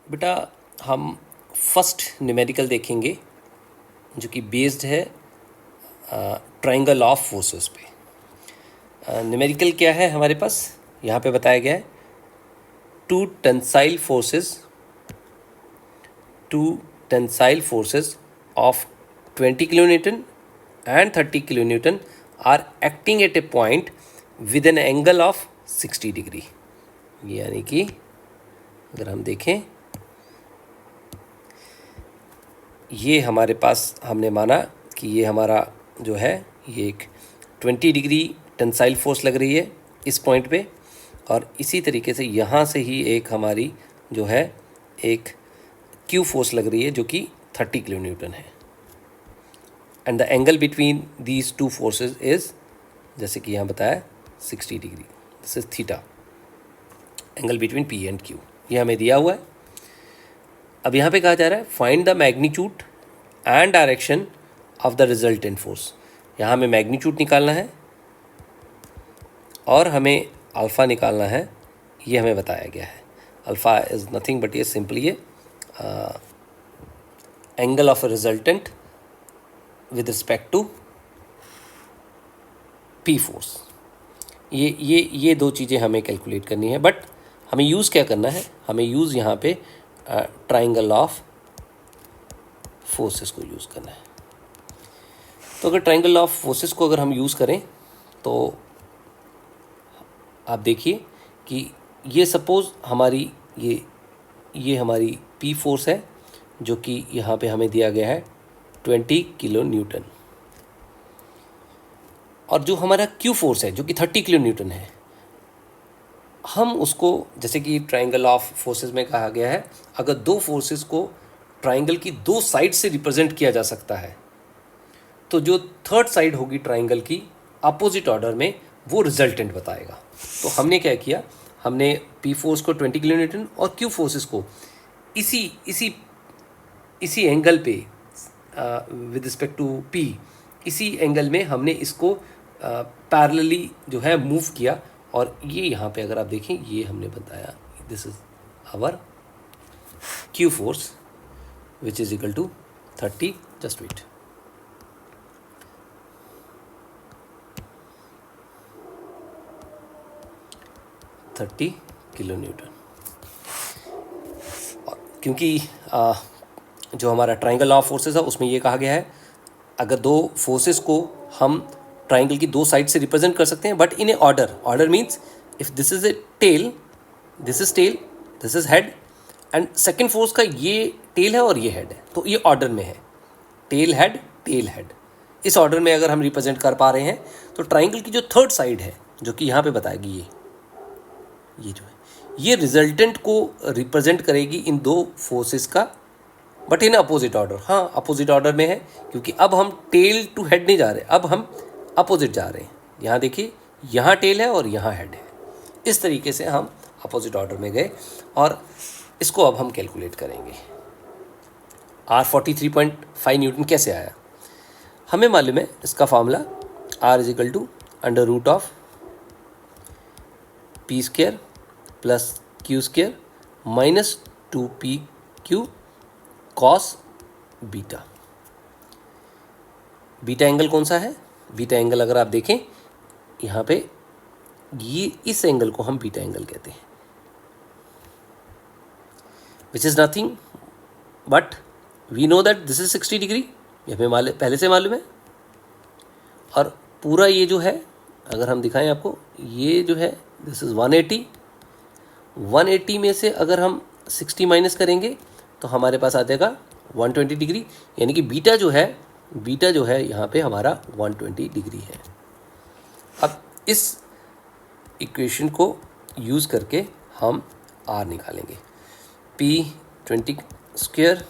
बेटा हम first numerical देखेंगे जो कि बेस्ड है ट्रायंगल ऑफ फोर्सेस पे। न्यूमेरिकल क्या है हमारे पास, यहाँ पे बताया गया है two tensile forces of 20 kilonewton and 30 kilonewton are acting at a point with an angle of 60 degree. यानी कि अगर हम देखें, ये हमारे पास हमने माना कि ये हमारा जो है ये एक 20 डिग्री टेंसाइल फोर्स लग रही है इस पॉइंट पे, और इसी तरीके से यहाँ से ही एक हमारी जो है एक क्यू फोर्स लग रही है जो कि 30 किलो न्यूटन है। And the angle between these two forces is, जैसे कि यहाँ बताया, 60 degree. This is theta, angle between P and Q, ये हमें दिया हुआ है। अब यहाँ पे कहा जा रहा है find the magnitude and direction of the resultant force. यहाँ हमें मैग्नीट्यूड निकालना है और हमें अल्फ़ा निकालना है, ये हमें बताया गया है। अल्फ़ा इज़ नथिंग बट ये सिंपली है angle of a resultant with respect to P force. ये दो चीज़ें हमें कैलकुलेट करनी है, बट हमें यूज़ क्या करना है, हमें यूज़ यहाँ पे ट्रायंगल ऑफ फोर्सेस को यूज़ करना है। तो अगर ट्रायंगल ऑफ फोर्सेस को अगर हम यूज़ करें तो आप देखिए कि ये सपोज़ हमारी ये हमारी पी फोर्स है जो कि यहाँ पे हमें दिया गया है 20 किलो न्यूटन, और जो हमारा क्यू फोर्स है जो कि 30 किलो न्यूटन है, हम उसको, जैसे कि ट्रायंगल ऑफ फोर्सेस में कहा गया है, अगर दो फोर्सेस को ट्रायंगल की दो साइड से रिप्रेजेंट किया जा सकता है तो जो थर्ड साइड होगी ट्रायंगल की अपोजिट ऑर्डर में, वो रिजल्टेंट बताएगा। तो हमने क्या किया, हमने पी फोर्स को 20 किलो न्यूटन और क्यू फोर्सेस को इसी एंगल पे विद रिस्पेक्ट टू पी, इसी एंगल में हमने इसको पैरेलली जो है मूव किया, और ये यहाँ पे अगर आप देखें, ये हमने बताया this is our Q force which is equal to 30, just wait, thirty kilo newton. क्योंकि जो हमारा ट्रायंगल ऑफ फोर्सेस है उसमें ये कहा गया है अगर दो फोर्सेस को हम ट्रायंगल की दो साइड से रिप्रेजेंट कर सकते हैं, but in a order means if this is a tail, this is head, and second force का ये टेल है और ये हेड है, तो ये ऑर्डर में है, टेल हेड। इस ऑर्डर में अगर हम रिप्रेजेंट कर पा रहे हैं तो ट्रायंगल की जो थर्ड साइड है जो कि यहाँ पे बताएगी, ये जो है ये रिजल्टेंट को रिप्रेजेंट करेगी इन दो फोर्सेस का, बट इन अपोजिट ऑर्डर। हाँ, अपोजिट ऑर्डर में है क्योंकि अब हम टेल टू हेड नहीं जा रहे, अब हम अपोजिट जा रहे हैं। यहाँ देखिए, यहाँ टेल है और यहाँ हेड है, इस तरीके से हम अपोजिट ऑर्डर में गए, और इसको अब हम कैलकुलेट करेंगे। R43.5 न्यूटन कैसे आया, हमें मालूम है इसका formula R is equal to under root of P square plus Q square minus 2PQ cos beta. Beta angle कौन सा है, बीटा एंगल अगर आप देखें यहाँ पे, ये इस एंगल को हम बीटा एंगल कहते हैं, which is nothing but we know that this is 60 degree, ये हमें पहले से मालूम है। और पूरा ये जो है, अगर हम दिखाएं आपको, ये जो है दिस इज़ 180 में से अगर हम 60 माइनस करेंगे तो हमारे पास आ जाएगा 120 डिग्री, यानी कि बीटा जो है यहाँ पे हमारा 120 डिग्री है। अब इस इक्वेशन को यूज़ करके हम R निकालेंगे, P 20 square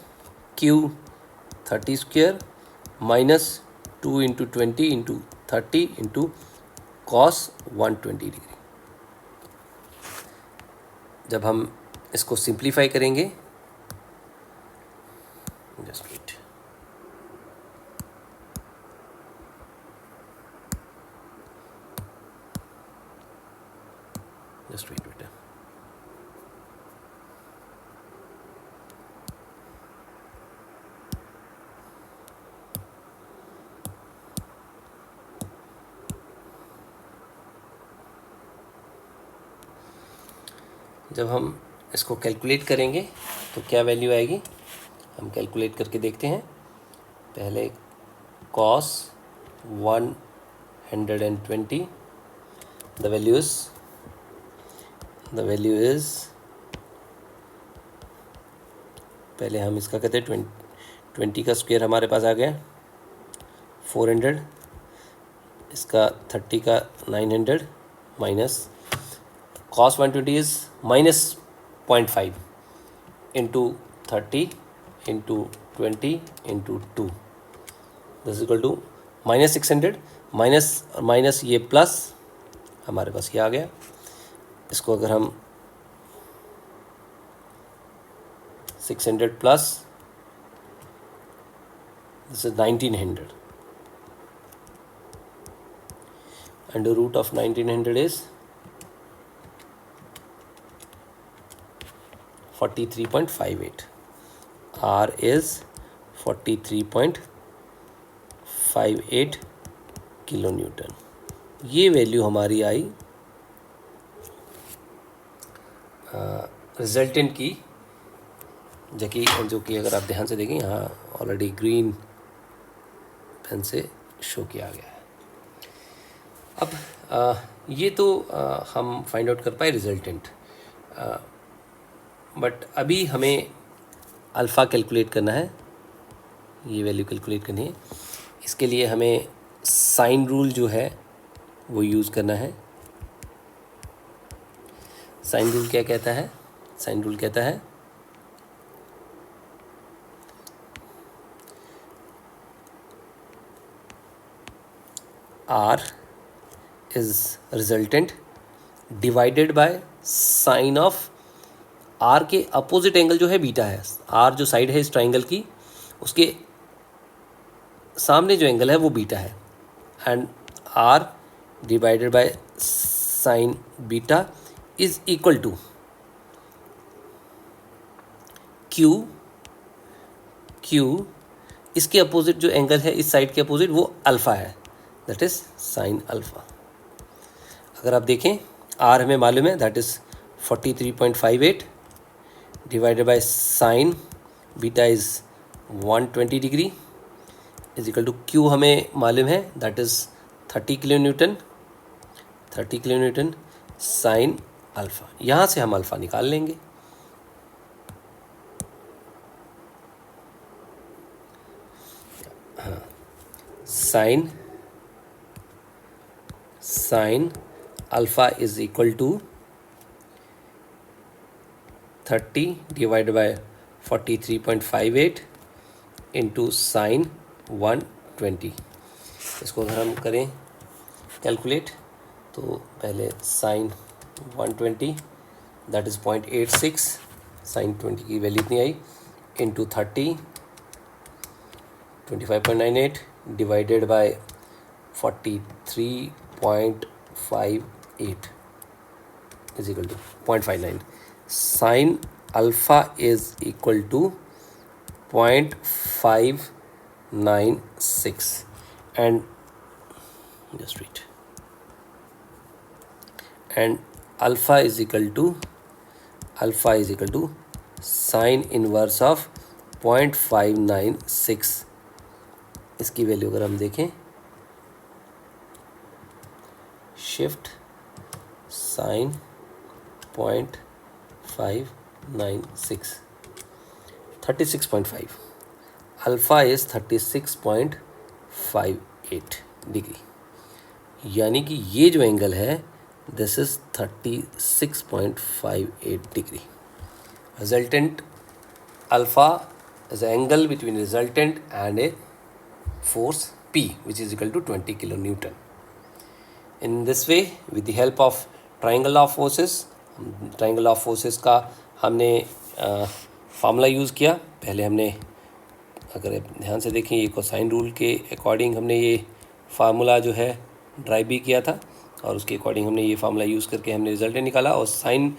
Q 30 square minus 2 into 20 into 30 into cos 120 degree. जब हम इसको सिंप्लीफाई करेंगे, जस्ट वेट, बेटा, जब हम इसको कैलकुलेट करेंगे तो क्या वैल्यू आएगी, हम कैलकुलेट करके देखते हैं। पहले cos 120, द वैल्यू इज़ पहले हम इसका कहते हैं 20 का स्क्वायर हमारे पास आ गया 400, इसका 30 का 900 minus cos 120 is minus 0.5 into 30 into 20 into 2 this equal to minus 600, minus ये प्लस हमारे पास ये आ गया। इसको अगर हम 600 plus this is 1900, under root of 1900 is 43.58, R is 43.58 kilo newton. ये वैल्यू हमारी आई रिजल्टेंट की, जो कि अगर आप ध्यान से देखें यहाँ ऑलरेडी ग्रीन पेन से शो किया गया है। अब ये तो हम फाइंड आउट कर पाए रिजल्टेंट, बट अभी हमें अल्फ़ा कैलकुलेट करना है, ये वैल्यू कैलकुलेट करनी है। इसके लिए हमें साइन रूल जो है वो यूज़ करना है। साइन रूल क्या कहता है? साइन रूल कहता है R is resultant divided by sign of R के अपोजिट एंगल जो है बीटा है। R जो साइड है इस ट्राइंगल की, उसके सामने जो एंगल है वो बीटा है, and R divided by sine beta is equal to Q इसके अपोजिट जो एंगल है इस साइड के अपोजिट वो अल्फ़ा है, दैट इज साइन अल्फ़ा। अगर आप देखें R हमें मालूम है that is 43.58 divided by sine beta is 120 degree is equal to Q हमें मालूम है that is 30 kilo newton sine alpha. यहाँ से हम अल्फ़ा निकाल लेंगे। हाँ, sine alpha is equal to 30 divide by 43.58 into sine 120। इसको अगर हम करें कैलकुलेट तो पहले साइन 120 दैट इज़ 0.86, साइन 20 की वैल्यू इतनी आई, into 30 25.98 divided by 43.58 is equal to 0.59। Sine alpha is equal to 0.596 and just read, and alpha is equal to sine inverse of 0.596। इसकी वैल्यू अगर हम देखें, shift sine 0.596 36.5, alpha is 36.58 degree, यानी कि ये जो एंगल है this is 36.58 degree. Resultant alpha is angle between resultant and a force P which is equal to 20 kilo Newton. In this way, with the help of triangle of forces का हमने formula use किया। पहले हमने, अगर ध्यान से देखें, ये कोसाइन रूल के अकॉर्डिंग हमने ये फार्मूला जो है ड्राइव भी किया था, और उसके अकॉर्डिंग हमने ये फार्मूला यूज़ करके हमने रिजल्टेंट निकाला, और साइन